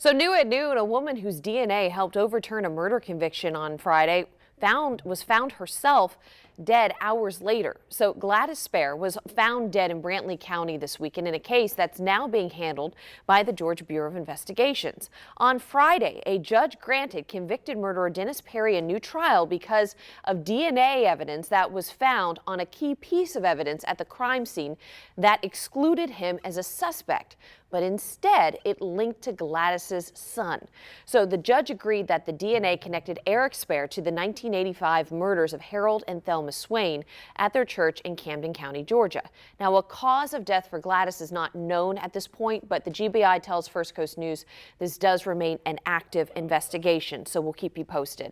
So new at noon, a woman whose DNA helped overturn a murder conviction on Friday was found herself dead hours later. So Gladys Spare was found dead in Brantley County this weekend in a case that's now being handled by the Georgia Bureau of Investigations. On Friday, a judge granted convicted murderer Dennis Perry a new trial because of DNA evidence that was found on a key piece of evidence at the crime scene that excluded him as a suspect, but instead it linked to Gladys's son. So the judge agreed that the DNA connected Eric Spare to the 1985 murders of Harold and Thelma Swain at their church in Camden County, Georgia. Now, a cause of death for Gladys is not known at this point, but the GBI tells First Coast News this does remain an active investigation, so we'll keep you posted.